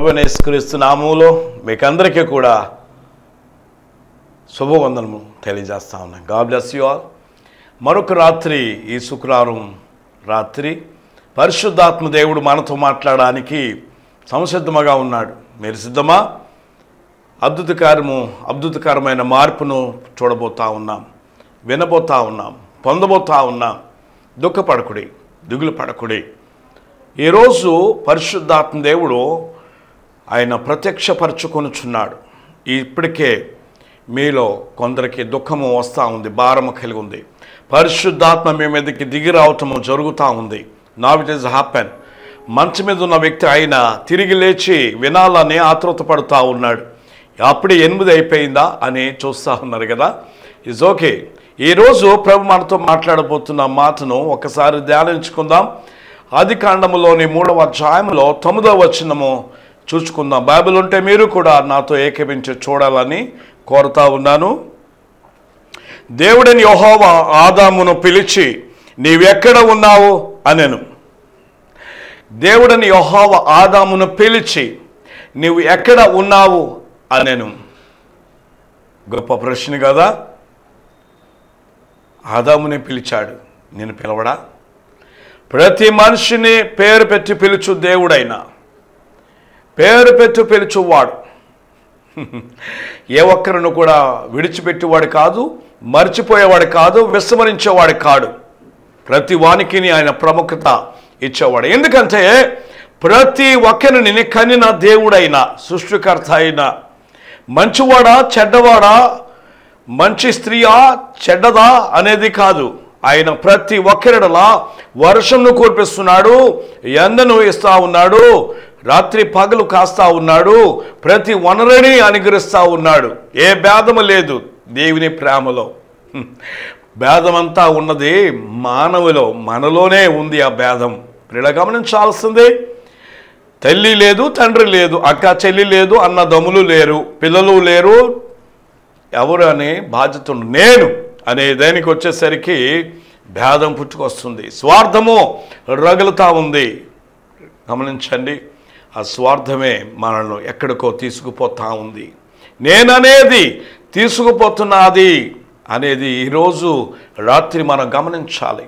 ప్రభువైన యేసుక్రీస్తు నామములో మీకందరికీ కూడా శుభవందనము తెలియజేస్తా ఉన్నాను. God bless you all. మరొక రాత్రి, ఈ శుక్రవారం రాత్రి పరిశుద్ధాత్మ దేవుడు మనతో మాట్లాడడానికి సంసిద్ధముగా ఉన్నాడు. మీరు సిద్ధమా? అద్భుతకరమైన మార్పును చూడబోతా ఉన్నాం, వినబోతా ఉన్నాం, పొందబోతా ఉన్నాం. దుఃఖపడకుడి, దిగులు పడకుడి. ఈరోజు పరిశుద్ధాత్మ దేవుడు ఆయన ప్రత్యక్షపరచుకొనుచున్నాడు. ఇప్పటికే మీలో కొందరికి దుఃఖము వస్తూ ఉంది, భారము కలిగి ఉంది. పరిశుద్ధాత్మ మీ మీదకి దిగి రావటము జరుగుతూ ఉంది. Now it is happen. మంచం మీద ఉన్న వ్యక్తి ఆయన తిరిగి లేచి వినాలని ఆతృత పడుతూ ఉన్నాడు. అప్పుడే 8 అయిపోయిందా అని చూస్తూ ఉన్నారు కదా. It's okay. ఈరోజు ప్రభు మనతో మాట్లాడబోతున్న మాటను ఒకసారి ధ్యానించుకుందాం. ఆదికాండములోని 3వ అధ్యాయంలో 9వ వచనము చూసుకుందాం. బైబిల్ ఉంటే మీరు కూడా నాతో ఏకీభవించి చూడాలని కోరుతా ఉన్నాను. దేవుడని యెహోవా ఆదామును పిలిచి, నీవెక్కడ ఉన్నావు అనెను. దేవుడని యెహోవా ఆదామును పిలిచి, నీవు ఎక్కడ ఉన్నావు అనెను. గొప్ప ప్రశ్న కదా. ఆదాముని పిలిచాడు, నేను పిలవడా? ప్రతి మనిషిని పేరు పెట్టి పిలుచు దేవుడైనా, పేరు పెట్టి పిలుచువాడు. ఏ ఒక్కరిని కూడా విడిచిపెట్టేవాడు కాదు, మర్చిపోయేవాడు కాదు, విస్మరించేవాడు కాడు. ప్రతి వానికి ఆయన ప్రాముఖ్యత ఇచ్చేవాడు. ఎందుకంటే ప్రతి ఒక్కరిని కనిన దేవుడైనా, సృష్టికర్త అయినా, మంచివాడా చెడ్డవాడా, మంచి స్త్రీయా చెడ్డదా అనేది కాదు. ఆయన ప్రతి ఒక్కరిలా వర్షంను కురిపిస్తున్నాడు, ఎండను ఇస్తా ఉన్నాడు, రాత్రి పగలు కాస్తా ఉన్నాడు, ప్రతి వనరుని అనుగ్రహిస్తూ ఉన్నాడు. ఏ భేదము లేదు దేవుని ప్రేమలో. భేదమంతా ఉన్నది మానవులో, మనలోనే ఉంది ఆ భేదం. ప్రియుల గమనించాల్సింది, తల్లి లేదు, తండ్రి లేదు, అక్క చెల్లి లేదు, అన్నదమ్ములు లేరు, పిల్లలు లేరు, ఎవరు అనే బాధ్యత నేను అనే దానికి వచ్చేసరికి భేదం పుట్టుకొస్తుంది. స్వార్థము రగులుతూ ఉంది. గమనించండి, ఆ స్వార్థమే మనల్ని ఎక్కడికో తీసుకుపోతా ఉంది. నేననేది తీసుకుపోతున్నది అనేది ఈరోజు రాత్రి మనం గమనించాలి.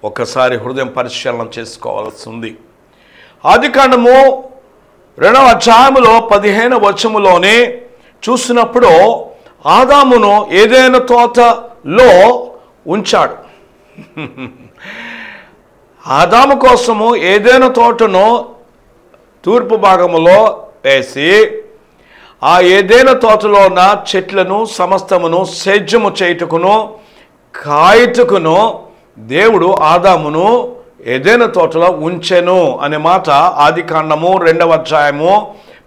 ఒకసారి హృదయం పరిశీలన చేసుకోవాల్సి ఉంది. ఆదికాండము 2వ అధ్యాయములో 15వ వచనములోనే చూసినప్పుడు ఆదామును ఏదైనా తోటలో ఉంచాడు. ఆదాము కోసము ఏదైనా తోటను తూర్పు భాగములో వేసి, ఆ ఏదైనా తోటలో ఉన్న చెట్లను సమస్తమును సేద్యము చేయుటకును కాయుటకును దేవుడు ఆదామును ఏదైనా తోటలో ఉంచెను అనే మాట ఆదికాండము 2వ అధ్యాయము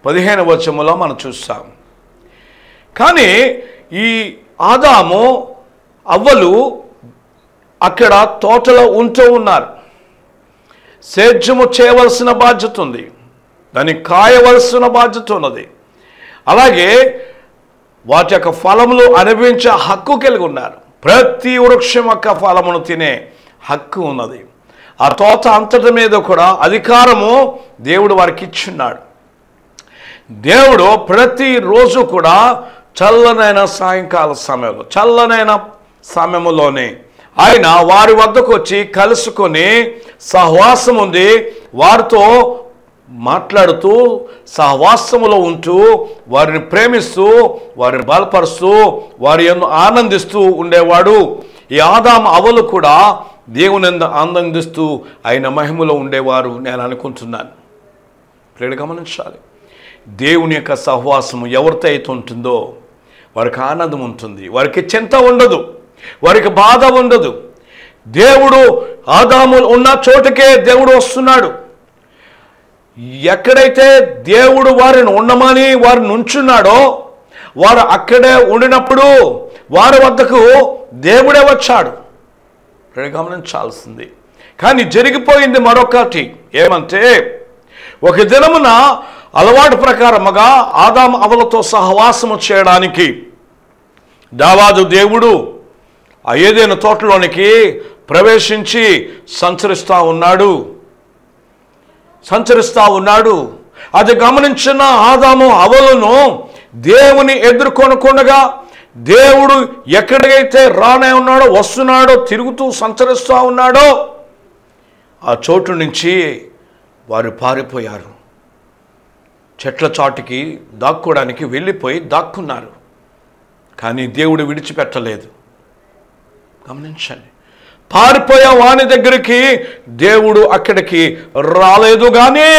15వ వచనములో మనం చూస్తాం. కానీ ఈ ఆదాము అవ్వలు అక్కడ తోటలో ఉంటూ ఉన్నారు. సేద్యము చేయవలసిన బాధ్యత ఉంది, దాన్ని కాయవలసిన బాధ్యత ఉన్నది. అలాగే వాటి యొక్క ఫలములు అనుభవించే హక్కు కలిగి ఉన్నారు. ప్రతి వృక్షం యొక్క ఫలమును తినే హక్కు ఉన్నది. ఆ తోట అంతటి మీద కూడా అధికారము దేవుడు వారికి ఇచ్చున్నాడు. దేవుడు ప్రతిరోజు కూడా చల్లనైన సాయంకాల సమయంలో, చల్లనైన సమయంలోనే ఆయన వారి వద్దకు వచ్చి కలుసుకొని సహవాసం ఉంది, వారితో మాట్లాడుతూ సహవాసములో ఉంటూ వారిని ప్రేమిస్తూ వారిని బలపరుస్తూ వారి యందు ఆనందిస్తూ ఉండేవాడు. ఈ ఆదాము అవ్వలు కూడా దేవుని యందు ఆనందిస్తూ ఆయన మహిమలో ఉండేవారు నేను అనుకుంటున్నాను. ప్రియులు గమనించాలి, దేవుని యొక్క సహవాసము ఎవరితో అయితే ఉంటుందో వారికి ఆనందం ఉంటుంది, వారికి చింత ఉండదు, వారికి బాధ ఉండదు. దేవుడు ఆదాము ఉన్న చోటుకే దేవుడు వస్తున్నాడు. ఎక్కడైతే దేవుడు వారిని ఉండమని వారిని ఉంచున్నాడో వారు అక్కడే ఉండినప్పుడు వారి వద్దకు దేవుడే వచ్చాడు. గమనించాల్సింది. కానీ జరిగిపోయింది మరొకటి. ఏమంటే, ఒక దినమున అలవాటు ప్రకారముగా ఆదాము అవ్వలతో సహవాసము చేయడానికి దావీదు దేవుడు ఆ ఏదైనా తోటలోనికి ప్రవేశించి సంచరిస్తూ ఉన్నాడు. అది గమనించిన ఆదాము హవ్వలను దేవుని ఎదుర్కొనకుండా దేవుడు ఎక్కడికైతే రానే ఉన్నాడో, వస్తున్నాడో, తిరుగుతూ సంచరిస్తూ ఉన్నాడో ఆ చోటు నుంచి వారు పారిపోయారు. చెట్ల చాటుకి దాక్కోవడానికి వెళ్ళిపోయి దాక్కున్నారు. కానీ దేవుడు విడిచిపెట్టలేదు. గమనించండి, పారిపోయే వాని దగ్గరికి దేవుడు అక్కడికి రాలేదు. కానీ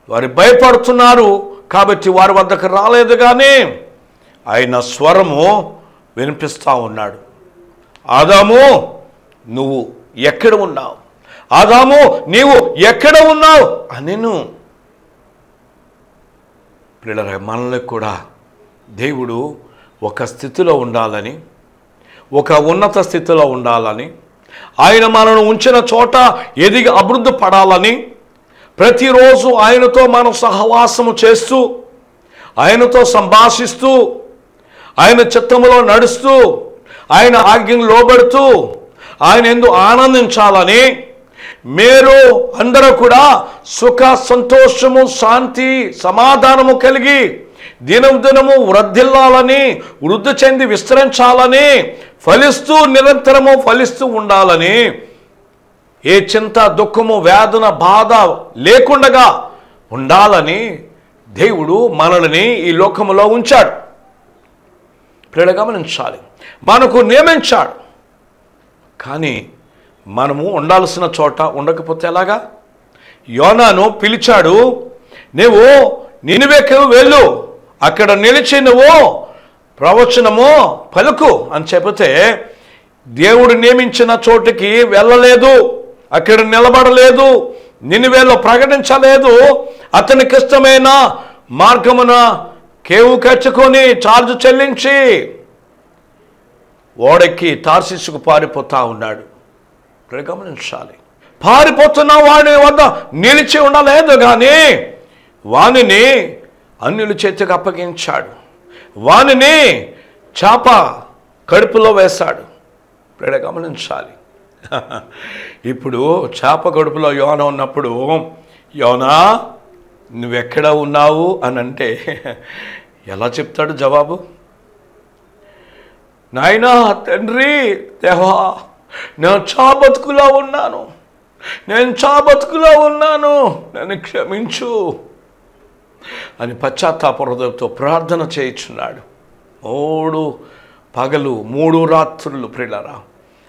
వారు భయపడుతున్నారు కాబట్టి వారి వద్దకు రాలేదు. కానీ ఆయన స్వరము వినిపిస్తూ ఉన్నాడు. ఆదాము, నువ్వు ఎక్కడ ఉన్నావు? ఆదాము, నీవు ఎక్కడ ఉన్నావు అనెను. ప్రియులారా, మనల్ని కూడా దేవుడు ఒక స్థితిలో ఉండాలని, ఒక ఉన్నత స్థితిలో ఉండాలని, ఆయన మనను ఉంచిన చోట ఎదిగి అభివృద్ధి పడాలని, ప్రతిరోజు ఆయనతో మనం సహవాసము చేస్తూ, ఆయనతో సంభాషిస్తూ, ఆయన చిత్తములో నడుస్తూ, ఆయన ఆజ్ఞను లోబడుతూ, ఆయన యందు ఆనందించాలని, మీరు అందరూ కూడా సుఖ సంతోషము, శాంతి, సమాధానము కలిగి దినము వృద్ధిల్లాలని, వృద్ధి చెంది విస్తరించాలని, ఫలిస్తూ నిరంతరము ఫలిస్తూ ఉండాలని, ఏ చింత, దుఃఖము, వేదన, బాధ లేకుండా ఉండాలని దేవుడు మనల్ని ఈ లోకములో ఉంచాడు. ప్రియులు గమనించాలి, మనకు నియమించాడు. కానీ మనము ఉండాల్సిన చోట ఉండకపోతే ఎలాగా? యోనాను పిలిచాడు, నువ్వు నినివేకు వెళ్ళు, అక్కడ నిలిచి నువ్వు ప్రవచనము పలుకు అని చెబితే దేవుడు నియమించిన చోటుకి వెళ్ళలేదు, అక్కడ నిలబడలేదు, నినివేలో ప్రకటించలేదు. అతనికి ఇష్టమైన మార్గమున కేవు కట్టుకొని ఛార్జ్ చెల్లించి ఓడెక్కి తార్షీషుకు పారిపోతా ఉన్నాడు. గమనించాలి, పారిపోతున్న వాడి వద్ద నిలిచి ఉండలేదు. కానీ వానిని అన్యుల చేతికి అప్పగించాడు, వానిని చేప కడుపులో వేశాడు. గమనించాలి, ఇప్పుడు చేప కడుపులో యోన ఉన్నప్పుడు, యోనా నువ్వెక్కడ ఉన్నావు అని అంటే ఎలా చెప్తాడు జవాబు? నాయనా, తండ్రి, దేవా, నేను చాబతుకులో ఉన్నాను, నన్ను క్షమించు అని పశ్చాత్తాప హృదయంతో ప్రార్థన చేయించున్నాడు. 3 పగలు 3 రాత్రులు ప్రియులారా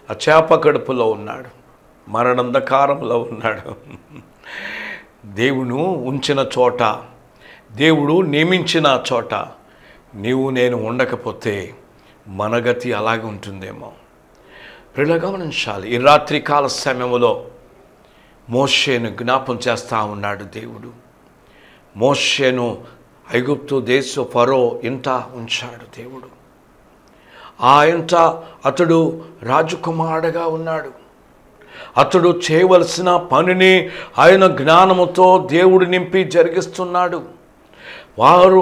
ఆ చేప కడుపులో ఉన్నాడు, మరణంధకారంలో ఉన్నాడు. దేవుడు ఉంచిన చోట, దేవుడు నియమించిన చోట నీవు నేను ఉండకపోతే మన గతి అలాగే ఉంటుందేమో. ప్రియులారా గమనించాలి, ఈ రాత్రి కాల సమయంలో మోషేను జ్ఞాపం చేస్తూ ఉన్నాడు దేవుడు. మోషేను ఐగుప్తు దేశ ఫరో ఇంట ఉంచాడు దేవుడు. ఆ ఇంట అతడు రాజకుమారుడుగా ఉన్నాడు. అతడు చేయవలసిన పనిని ఆయన జ్ఞానముతో దేవుడు నింపి జరిగిస్తున్నాడు. వారు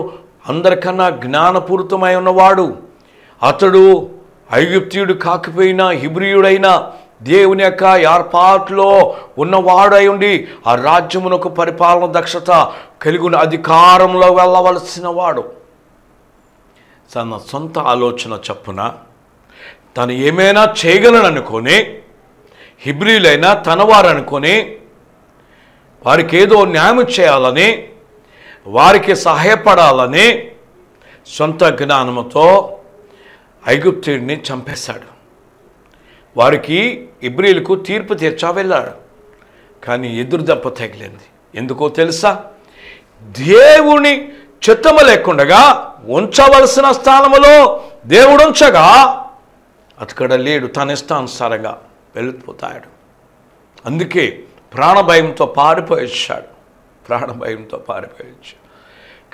అందరికన్నా జ్ఞానపూరితమై ఉన్నవాడు. అతడు ఐగుప్తీయుడు కాకపోయినా హిబ్రీయుడైనా దేవుని యొక్క ఏర్పాటులో ఉన్నవాడై ఉండి ఆ రాజ్యమునకు పరిపాలన దక్షత కలిగిన అధికారంలో వెళ్ళవలసిన వాడు. తన సొంత ఆలోచన చప్పున తను ఏమైనా చేయగలననుకొని, హిబ్రీలైనా తనవారనుకొని, వారికి ఏదో న్యాయం చేయాలని, వారికి సహాయపడాలని సొంత జ్ఞానముతో ఐగుప్తుడిని చంపేశాడు. వారికి హిబ్రీలకు తీర్పు తీర్చా వెళ్ళాడు. కానీ ఎదురు దెబ్బ తగిలింది. ఎందుకో తెలుసా? దేవుని చిత్తము లేకుండా ఉంచవలసిన స్థానములో దేవుడు ఉంచగా అక్కడ లేడు, తన ఇష్టానుసారంగా వెళ్ళిపోతాడు. అందుకే ప్రాణభయంతో పారిపోయించాడు.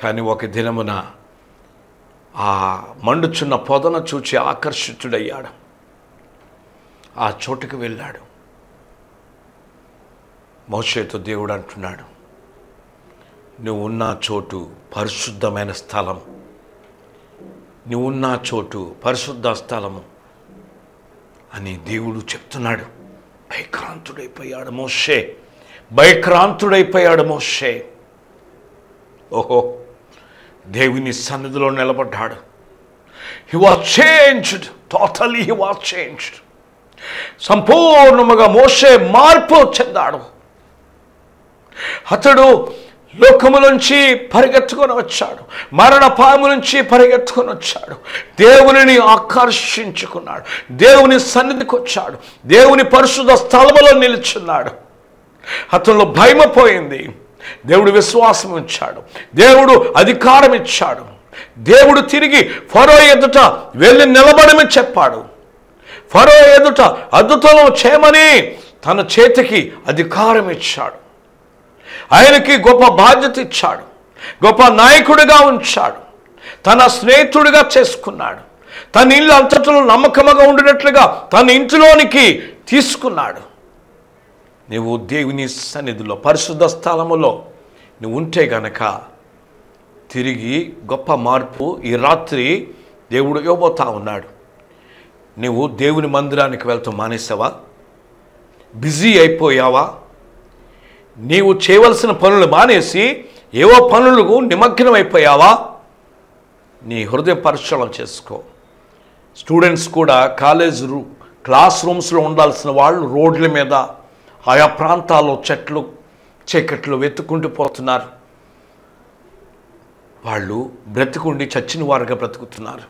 కానీ ఒక దినమున ఆ మండుచున్న పొదను చూచి ఆకర్షితుడయ్యాడు. ఆ చోటుకు వెళ్ళాడు. మోషేతో దేవుడు అంటున్నాడు, నువ్వు ఉన్న చోటు పరిశుద్ధమైన స్థలం, నువ్వున్న చోటు పరిశుద్ధ స్థలము అని దేవుడు చెప్తున్నాడు. భయక్రాంతుడైపోయాడు మోషే. ఓహో, దేవుని సన్నిధిలో నిలబడ్డాడు. హి was changed, totally he was changed. సంపూర్ణముగా మోషే మార్పు చెందాడు. అతడు లోకము నుంచి పరిగెత్తుకొని వచ్చాడు, మరణ పాము నుంచి పరిగెత్తుకొని వచ్చాడు, దేవునిని ఆకర్షించుకున్నాడు, దేవుని సన్నిధికి వచ్చాడు, దేవుని పరిశుద్ధ స్థలములో నిలుచున్నాడు. అతనిలో భయం పోయింది. దేవుడు విశ్వాసం ఉంచాడు, దేవుడు అధికారం ఇచ్చాడు. దేవుడు తిరిగి ఫరో ఎదుట వెళ్ళి నిలబడమని చెప్పాడు. ఫరో ఎదుట అద్భుతం చేయమని తన చేతికి అధికారం ఇచ్చాడు. ఆయనకి గొప్ప బాధ్యత ఇచ్చాడు, గొప్ప నాయకుడిగా ఉంచాడు, తన స్నేహితుడిగా చేసుకున్నాడు, తన ఇల్లు అంతటిలో నమ్మకముగా ఉండినట్లుగా తన ఇంటిలోనికి తీసుకున్నాడు. నువ్వు దేవుని సన్నిధిలో పరిశుద్ధ స్థలములో నువ్వు ఉంటే గనక తిరిగి గొప్ప మార్పు ఈ రాత్రి దేవుడు ఇవ్వబోతా ఉన్నాడు. నువ్వు దేవుని మందిరానికి వెళ్తూ మానేసావా? బిజీ అయిపోయావా? నీవు చేయవలసిన పనులు మానేసి ఏవో పనులకు నిమగ్నం అయిపోయావా? నీ హృదయ పరిశీలన చేసుకో. స్టూడెంట్స్ కూడా క్లాస్ రూమ్స్లో ఉండాల్సిన వాళ్ళు రోడ్ల మీద ఆయా ప్రాంతాల్లో చెట్లు చీకట్లు వెతుక్కుంటూ పోతున్నారు. వాళ్ళు బ్రతికుండి చచ్చిన వారుగా బ్రతుకుతున్నారు.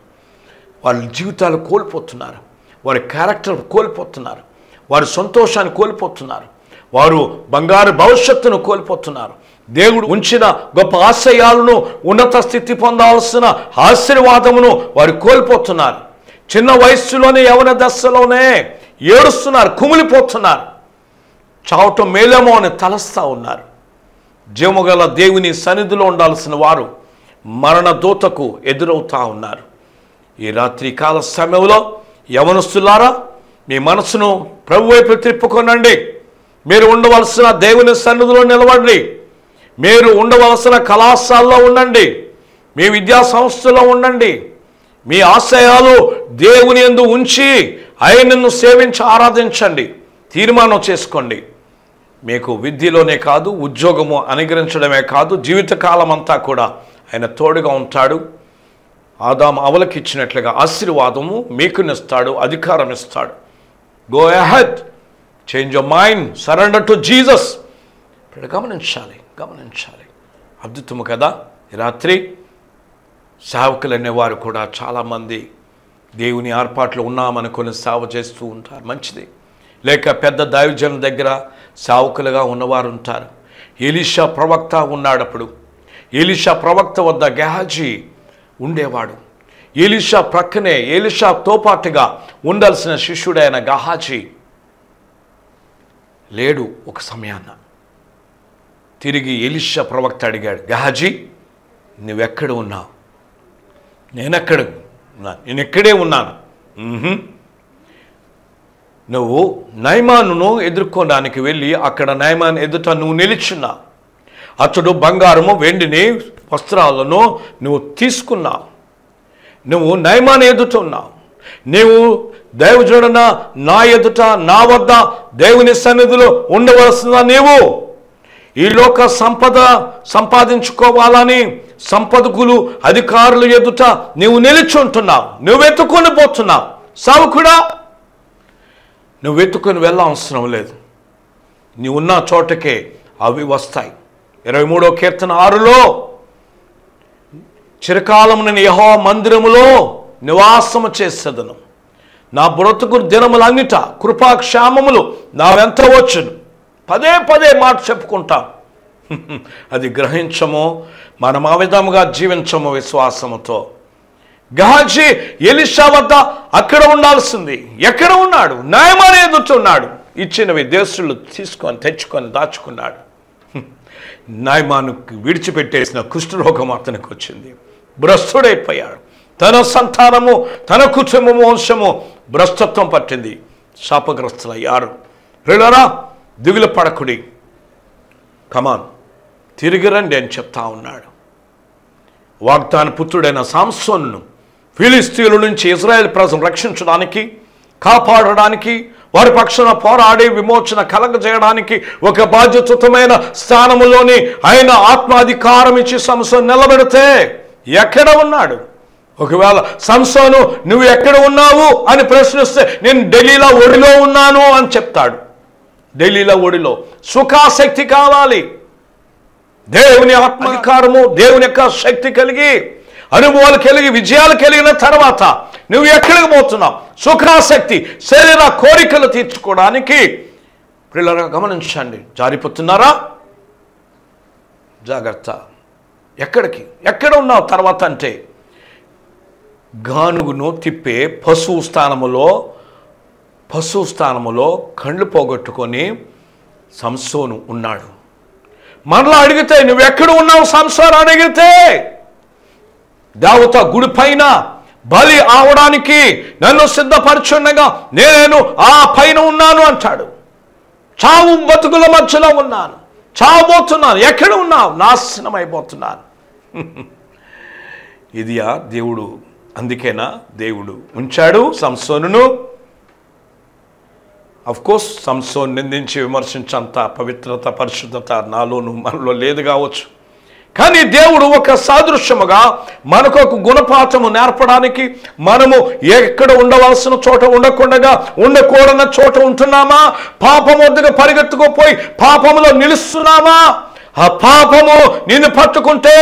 వాళ్ళ జీవితాలు కోల్పోతున్నారు, వారి క్యారెక్టర్ కోల్పోతున్నారు, వారి సంతోషాన్ని కోల్పోతున్నారు, వారు బంగారు భవిష్యత్తును కోల్పోతున్నారు. దేవుడు ఉంచిన గొప్ప ఆశయాలను, ఉన్నత స్థితి పొందాల్సిన ఆశీర్వాదమును వారు కోల్పోతున్నారు. చిన్న వయస్సులోనే, యవన దశలోనే ఏడుస్తున్నారు, కుమిలిపోతున్నారు. చావటం మేలేమో అని తలస్తా ఉన్నారు. జీవముగల దేవుని సన్నిధిలో ఉండాల్సిన వారు మరణ దూతకు ఎదురవుతా ఉన్నారు. ఈ రాత్రి కాల సమయంలో యవనస్తులారా, మీ మనసును ప్రభు వైపు తిప్పుకొనండి. మీరు ఉండవలసిన దేవుని సన్నిధిలో నిలబడండి. మీరు ఉండవలసిన కళాశాలలో ఉండండి, మీ విద్యా సంస్థలో ఉండండి. మీ ఆశయాలు దేవుని యందు ఉంచి ఆయనను సేవించి ఆరాధించండి. తీర్మానం చేసుకోండి. మీకు విద్యలోనే కాదు, ఉద్యోగము అనుగ్రహించడమే కాదు, జీవితకాలం అంతా కూడా ఆయన తోడుగా ఉంటాడు. ఆదాము అవలకి ఇచ్చినట్లుగా ఆశీర్వాదము మీకునిస్తాడు, అధికారం ఇస్తాడు. Go ahead, change your mind, surrender to Jesus. ఇప్పుడు గమనించాలి. అద్భుతము కదా. రాత్రి సేవకులు అనేవారు కూడా చాలామంది దేవుని ఏర్పాట్లు ఉన్నామనుకొని సేవ చేస్తూ ఉంటారు. మంచిది. లేక పెద్ద దైవజనుల దగ్గర సేవకులుగా ఉన్నవారు ఉంటారు. ఎలీషా ప్రవక్త ఉన్నాడప్పుడు. ఎలీషా ప్రవక్త వద్ద గెహాజీ ఉండేవాడు. ఎలీషా ప్రక్కనే ఎలీషాతో పాటుగా ఉండాల్సిన శిష్యుడైన గెహాజీ లేడు. ఒక సమయాన్న తిరిగి ఎలీషా ప్రవక్త అడిగాడు, గెహాజీ నువ్వెక్కడ ఉన్నావు? నేనెక్కడే ఉన్నాను. నువ్వు నయమానును ఎదుర్కోవడానికి వెళ్ళి అక్కడ నయమాన్ ఎదుట నువ్వు నిలిచున్నావు. అతడు బంగారము వెండిని వస్త్రాలను నువ్వు తీసుకున్నావు. నువ్వు నయమాన్ ఎదుట ఉన్నావు. నీవు దైవజనుడైన నా ఎదుట, నా వద్ద దేవుని సన్నిధిలో ఉండవలసిన నీవు ఈ లోక సంపద సంపాదించుకోవాలని సంపదకులు, అధికారులు ఎదుట నువ్వు నిలిచుంటున్నావు. నువ్వు వెతుక్కొని పోతున్నావు. సావుకుడా, నువ్వు వెతుక్కొని వెళ్ళవసరం లేదు. నీవు ఉన్న చోటకే అవి వస్తాయి. 23వ కీర్తన 6లో చిరకాలం నేను యెహోవా మందిరములో నివాసము చేసేదను. నా బ్రతుకు దినములన్నిట కృపాక్షేమములు నా వెంట వచ్చును. పదే పదే మాట చెప్పుకుంటాం. అది గ్రహించము, మనం ఆ విధముగా జీవించము విశ్వాసముతో. గెహాజీ ఎలీషా వద్ద అక్కడ ఉండాల్సింది. ఎక్కడ ఉన్నాడు? నయమాను ఎదుట ఉన్నాడు. ఇచ్చినవి దేశులు తీసుకొని తెచ్చుకొని దాచుకున్నాడు. నయమానుకు విడిచిపెట్టేసిన కుష్ఠరోగం అతనికి వచ్చింది. భ్రష్టుడైపోయాడు. తన సంతానము, తన కుటుంబము, వంశము భ్రష్టత్వం పట్టింది. శాపగ్రస్తులయ్యారు. ప్రియులారా, దిగులు పడకుడి. కమాన్, తిరిగి రండి అని చెప్తా ఉన్నాడు. వాగ్దాన పుత్రుడైన సాంసోనును ఫిలిస్తీయుల నుంచి ఇజ్రాయెల్ ప్రజలను రక్షించడానికి, కాపాడడానికి, వారి పక్షాన పోరాడి విమోచన కలగజేయడానికి ఒక బాధ్యతమైన స్థానములోని ఆయన ఆత్మాధికారం ఇచ్చి సంసోను నిలబెడితే ఎక్కడ ఉన్నాడు? ఒకవేళ సంసోను నువ్వు ఎక్కడ ఉన్నావు అని ప్రశ్నిస్తే నేను ఢిల్లీలో ఒడిలో ఉన్నాను అని చెప్తాడు. ఢిల్లీలో ఒడిలో. సుఖాశక్తి కావాలి. దేవుని ఆత్మాధికారము, దేవుని యొక్క శక్తి కలిగి, అనుభవాలు కలిగి, విజయాలు కలిగిన తర్వాత నువ్వు ఎక్కడికి పోతున్నావు? సుఖాశక్తి, శరీర కోరికలు తీర్చుకోవడానికి. పిల్లలుగా గమనించండి. జారిపోతున్నారా? జాగ్రత్త. ఎక్కడికి? ఎక్కడ ఉన్నావు తర్వాత అంటే గానుగును తిప్పే పశువు స్థానములో కళ్ళు పోగొట్టుకొని సంసోను ఉన్నాడు. మనలో అడిగితే నువ్వు ఎక్కడ ఉన్నావు సంసోను అడిగితే, దేవత గుడి పైన బలి ఆవడానికి నన్ను సిద్ధపరచుండగా నేను ఆ పైన ఉన్నాను అంటాడు. చావు బతుకుల మధ్యలో ఉన్నాను, చావబోతున్నాను. ఎక్కడ ఉన్నావు? నాశనం అయిపోతున్నాను. ఇదియా దేవుడు? అందుకేనా దేవుడు ఉంచాడు సంసోనును? అఫ్కోర్స్ సంసోను నిందించి విమర్శించంత పవిత్రత, పరిశుద్ధత నాలోను మనలో లేదు కావచ్చు. కానీ దేవుడు ఒక సాదృశ్యముగా మనకు ఒక గుణపాఠము నేర్పడానికి, మనము ఎక్కడ ఉండవలసిన చోట ఉండకుండా ఉండకూడని చోట ఉంటున్నామా? పాపం వద్దకు పరిగెత్తుకుపోయి పాపములో నిలుస్తున్నామా? ఆ పాపము నిన్ను పట్టుకుంటే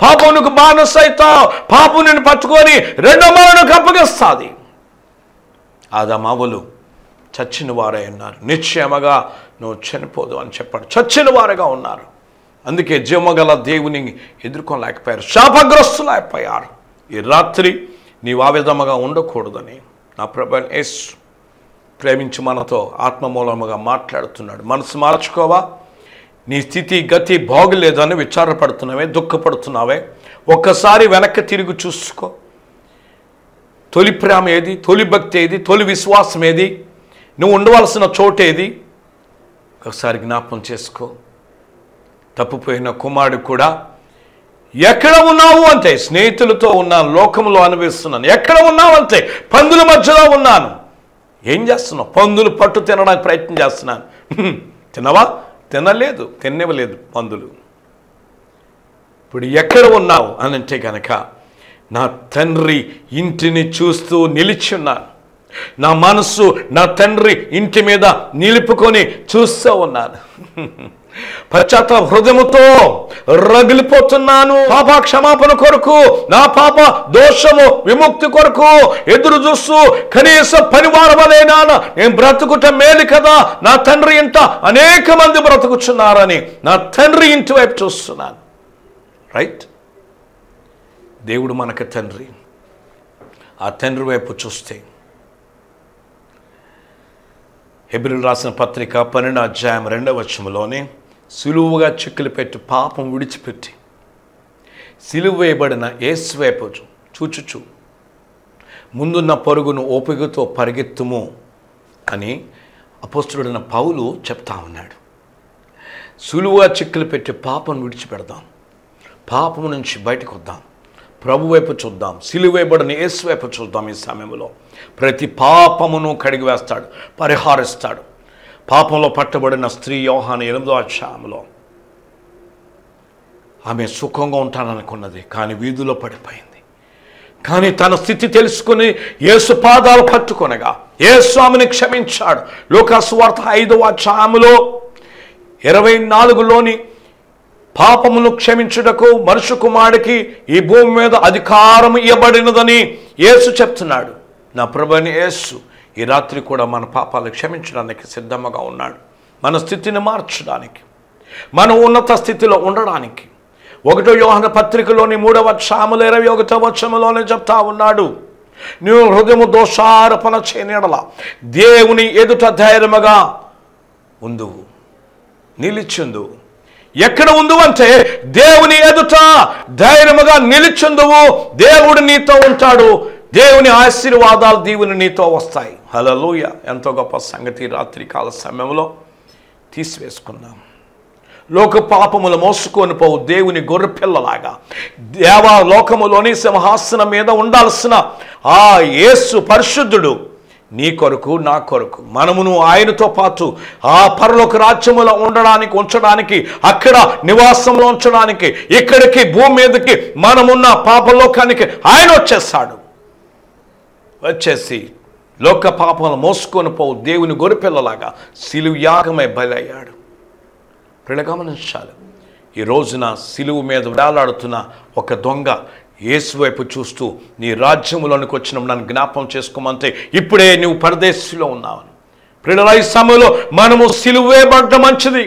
పాపం నీకు బానిసైతావు. పాపం నిన్ను పట్టుకొని రెండో మరణకు అప్పగిస్తుంది. ఆదామవ్వలు చచ్చిన వారే ఉన్నారు. నిశ్చయముగా నువ్వు చనిపోదు అని చెప్పాడు. చచ్చిన వారుగా ఉన్నారు. అందుకే జీవగల దేవుని ఎదుర్కోలేకపోయారు, శాపగ్రస్తులైపోయారు. ఈ రాత్రి నీవు ఆ విధముగా ఉండకూడదని నా ప్రభువైన యేసు ప్రేమించి మనతో ఆత్మమూలముగా మాట్లాడుతున్నాడు. మనసు మార్చుకోవా? నీ స్థితి గతి బాగులేదని విచారపడుతున్నావే, దుఃఖపడుతున్నావే, ఒక్కసారి వెనక్కి తిరిగి చూసుకో. తొలి ప్రేమ ఏది? తొలి భక్తి ఏది? తొలి విశ్వాసం ఏది? నువ్వు ఉండవలసిన చోటేది? ఒకసారి జ్ఞాపకం చేసుకో. తప్పిపోయిన కుమారుడు కూడా ఎక్కడ ఉన్నావు అంటే స్నేహితులతో ఉన్నాను, లోకంలో అనుభవిస్తున్నాను. ఎక్కడ ఉన్నావు అంటే పందుల మధ్యలో ఉన్నాను. ఏం చేస్తున్నావు? పందులు పట్టు తినడానికి ప్రయత్నం చేస్తున్నాను. తినవా? తినలేదు, తినలేదు పందులు. ఇప్పుడు ఎక్కడ ఉన్నావు అని అంటే కనుక నా తండ్రి ఇంటిని చూస్తూ నిలిచి ఉన్నాను. నా మనస్సు నా తండ్రి ఇంటి మీద నిలుపుకొని చూస్తూ ఉన్నాను. పశ్చాత్తాప హృదయముతో రగిలిపోతున్నాను. పాప క్షమాపణ కొరకు, నా పాప దోషము విముక్తి కొరకు ఎదురు చూస్తూ కనీస పరివారమనేనా నేను బ్రతుకుట మేలు కదా, నా తండ్రి ఇంట అనేక మంది బ్రతుకుచున్నారని నా తండ్రి ఇంటి వైపు చూస్తున్నాను. రైట్? దేవుడు మనకు తండ్రి. ఆ తండ్రి వైపు చూస్తే హెబ్రీయులకు రాసిన పత్రిక 12వ అధ్యాయం 2వ వచనంలోనే సులువుగా చిక్కులు పెట్టి పాపం విడిచిపెట్టి సిలువ వేయబడిన యేసు వైపు చూచుచు ముందున్న పరుగును ఓపికతో పరిగెత్తుము అని అపోస్తలుడైన పౌలు చెప్తా ఉన్నాడు. సులువుగా చిక్కులు పెట్టి పాపం విడిచిపెడదాం, పాపము నుంచి బయటకు వద్దాం, ప్రభు వైపు చూద్దాం, సిలువ వేయబడిన యేసు వైపు చూద్దాం. ఈ సమయంలో ప్రతి పాపమును కడిగివేస్తాడు, పరిహారిస్తాడు. పాపంలో పట్టబడిన స్త్రీ యోహాను 8వ అధ్యాయంలో ఆమె సుఖంగా ఉంటాననుకున్నది, కానీ వీధిలో పడిపోయింది. కానీ తన స్థితి తెలుసుకుని యేసు పాదాలు పట్టుకొనగా యేసు ఆమెను క్షమించాడు. లూకాసు వార్త 5వ అధ్యాయంలో 24లోని పాపమును క్షమించుటకు మనుష్య కుమారుడికి ఈ భూమి మీద అధికారం ఇవ్వబడినదని యేసు చెప్తున్నాడు. నా ప్రభువైన యేసు ఈ రాత్రి కూడా మన పాపాలు క్షమించడానికి సిద్ధంగా ఉన్నాడు. మన స్థితిని మార్చడానికి, మన ఉన్నత స్థితిలో ఉండడానికి. 1వ యోహాను పత్రికలోని 3వ అధ్యాయములో 21వ వచనంలోనే చెప్తా ఉన్నాడు, నువ్వు హృదయము దోషారోపణ చేయనియడల దేవుని ఎదుట ధైర్యముగా ఉందువు, నిలిచుందువు. ఎక్కడ ఉందు అంటే దేవుని ఎదుట ధైర్యముగా నిలిచుందువు. దేవుడు నీతో ఉంటాడు. దేవుని ఆశీర్వాదాలు దీవుని నీతో వస్తాయి. హల్లెలూయా! ఎంతో గొప్ప సంగతి రాత్రి కాల సమయంలో తీసివేసుకున్నాం. లోక పాపములు మోసుకొని పోవు దేవుని గొర్రెపిల్లలాగా దేవా లోకములోని సింహాసనం మీద ఉండాల్సిన ఆ యేసు పరిశుద్ధుడు నీ కొరకు, నా కొరకు, మనమును ఆయనతో పాటు ఆ పరలోక రాజ్యములో ఉంచడానికి, అక్కడ నివాసంలో ఉంచడానికి, ఇక్కడికి భూమి మీదకి మనమున్న పాపలోకానికి ఆయన వచ్చేసి లోక పాపములు మోసుకొని పోవు దేవుని గొర్రెపిల్లలాగా సిలువ యాగమై బలయ్యాడు. గమనించాలి, ఈ రోజున సిలువ మీద వేలాడుతున్న ఒక దొంగ యేసు వైపు చూస్తూ నీ రాజ్యములోనికి వచ్చిన నన్ను జ్ఞాపకం చేసుకోమంటే ఇప్పుడే నువ్వు పరదేశంలో ఉన్నావని. ప్రియులారా, ఈ సమయంలో మనము సిలువ వేయబడడం మంచిది,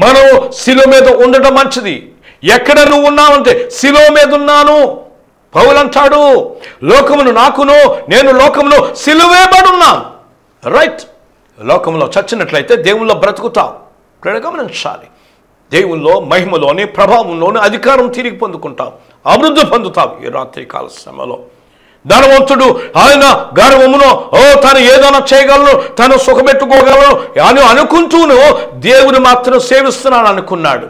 మనము సిలువ మీద ఉండడం మంచిది. ఎక్కడ నువ్వు ఉన్నావంటే సిలువ మీద ఉన్నాను. పౌలు అంటాడు, లోకమును నాకును, నేను లోకమును సిలువ వేయబడున్నాను. రైట్, లోకంలో చచ్చినట్లయితే దేవుల్లో బ్రతుకుతావు. గమనించాలి, దేవుల్లో మహిమలోని ప్రభావంలోని అధికారం తిరిగి పొందుకుంటావు, అభివృద్ధి పొందుతావు. ఈ రాత్రి కాల సమయంలో ధనవంతుడు ఆయన గర్వమును తను ఏదైనా చేయగలను, తను సుఖపెట్టుకోగలను అని అనుకుంటూను దేవుని మాత్రం సేవిస్తున్నాను అనుకున్నాడు.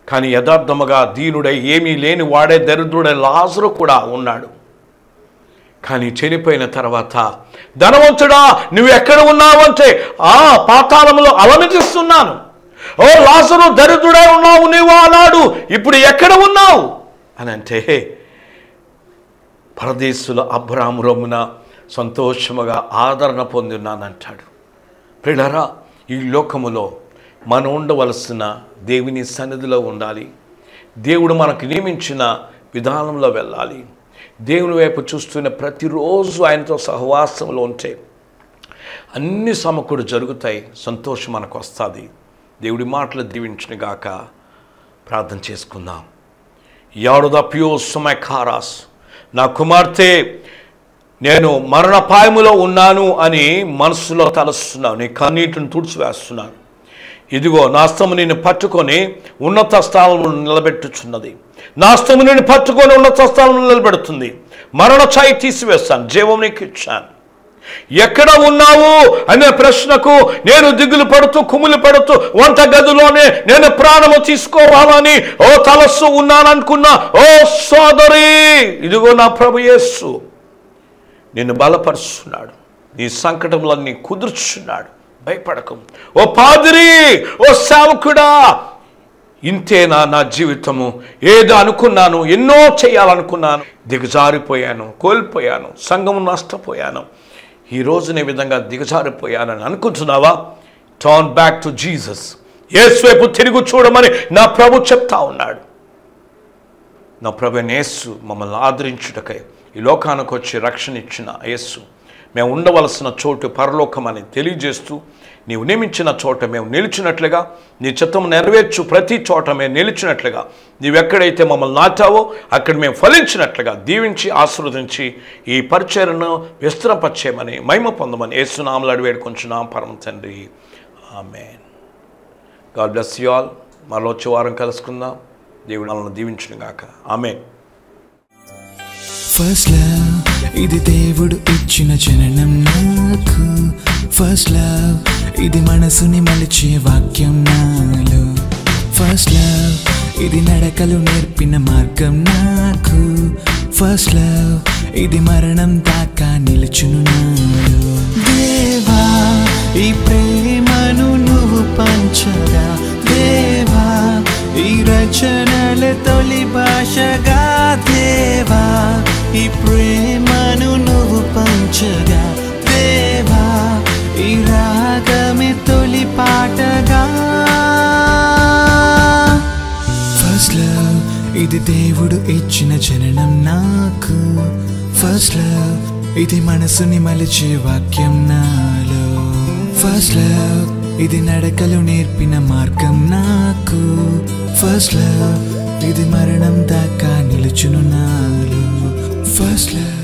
కానీ యథార్థముగా దీనుడై ఏమీ లేని వాడే దరిద్రుడై లాజరు కూడా ఉన్నాడు. కానీ చనిపోయిన తర్వాత ధనవంతుడా నువ్వు ఎక్కడ ఉన్నావంటే పాతాళములో అలమటిస్తున్నాను. లాజరు దరిద్రుడై ఉన్నావు నీవు ఆనాడు, ఇప్పుడు ఎక్కడ ఉన్నావు అని అంటే పరదేశుల అబ్రాహాము రొమ్మున సంతోషముగా ఆదరణ పొందినానంటాడు. ప్రియులారా, ఈ లోకములో మనం ఉండవలసిన దేవుని సన్నిధిలో ఉండాలి. దేవుడు మనకు నియమించిన విధానంలో వెళ్ళాలి. దేవుని వైపు చూస్తున్న ప్రతిరోజు ఆయనతో సహవాసంలో ఉంటే అన్ని సమకూడు జరుగుతాయి, సంతోషం మనకు వస్తుంది. దేవుడి మాటలు దీవించిన గాక. ప్రార్థన చేసుకుందాం. యాడుదప్యోసమకారాస్, నా కుమార్తె నేను మరణపాయములో ఉన్నాను అని మనసులో తలస్తున్నాను, నీ కన్నీటిని తుడిచివేస్తున్నాను. ఇదిగో నా హస్తము నిన్ను పట్టుకొని ఉన్నత స్థానంలో నిలబెట్టుచున్నది, నా హస్తము నిన్ను పట్టుకొని ఉన్నత స్థానంలో నిలబెడుతుంది. మరణ ఛాయి తీసివేస్తాను, జీవం నీకు ఇచ్చాను. ఎక్కడ ఉన్నావు అనే ప్రశ్నకు నేను దిగులు పడుతూ కుమిలి పడుతూ వంట గదిలోనే నేను ప్రాణము తీసుకోవాలని తలస్సు ఉన్నాననుకున్నా, సోదరి ఇదిగో నా ప్రభు యేసు నిన్ను బలపరుస్తున్నాడు, నీ సంకటములన్నీ కుదుర్చున్నాడు. భయపడకు. ఓ పాదిరి, ఓ సేవకుడా, ఇంతేనా నా జీవితము? ఏదో అనుకున్నాను, ఎన్నో చేయాలనుకున్నాను, దిగజారిపోయాను, కోల్పోయాను, సంఘము నష్టపోయాను, ఈ రోజునే విధంగా దిగజారిపోయానని అనుకుంటున్నావా? Turn back to Jesus. యేసు వైపు తిరిగి చూడమని నా ప్రభు చెప్తా ఉన్నాడు. నా ప్రభు యేసు మమ్మల్ని ఆదరించుటకై ఈ లోకానికి వచ్చి రక్షణ ఇచ్చిన యేసు మేము ఉండవలసిన చోటు పరలోకమని తెలియజేస్తూ, నీవు నియమించిన చోట మేము నిలిచినట్లుగా, నీ చిత్తము నెరవేర్చు ప్రతి చోట మేము నిలిచినట్లుగా, నీవెక్కడైతే మమ్మల్ని నాటావో అక్కడ మేము ఫలించినట్లుగా దీవించి ఆశీర్వదించి ఈ పరిచర్యను విస్తరింపచేయమని మహిమ పొందమని యేసు నామములో అడిగి వేడుకొంచున్నాం పరమ తండ్రి. ఆమేన్. God bless you all. మరో వచ్చే వారం కలుసుకుందాం. దేవుడు మనల్ని దీవించును గాక. ఆమేన్. ఫస్ట్ లవ్, ఇది దేవుడు ఇచ్చిన జననం నాకు. ఫస్ట్ లవ్, ఇది మనసుని మలిచే వాక్యం నాలో. ఫస్ట్ లవ్, ఇది నడకలు నేర్పిన మార్గం నాకు. ఫస్ట్ లవ్, ఇది మరణం దాకా నిలుచును నాలో. దేవా, ఈ ప్రేమను నువ్వు పంచగా, దేవా ఈ రచనల తొలి భాషగా, దేవా ఈ ప్రేమను నువ్వు పంచగా, దేవా ఈ రాగమే తొలి పాటగా. ఫస్ట్ లవ్, ఇది దేవుడు ఇచ్చిన జననం నాకు. ఫస్ట్ లవ్, ఇది మనసుని మలిచే వాక్యం నాలో. ఫస్ట్ లవ్, ఇది నడకలు నేర్పిన మార్గం నాకు. ఫస్ట్ లవ్, ఇది మరణం దాకా నిలుచును నాలో. First love.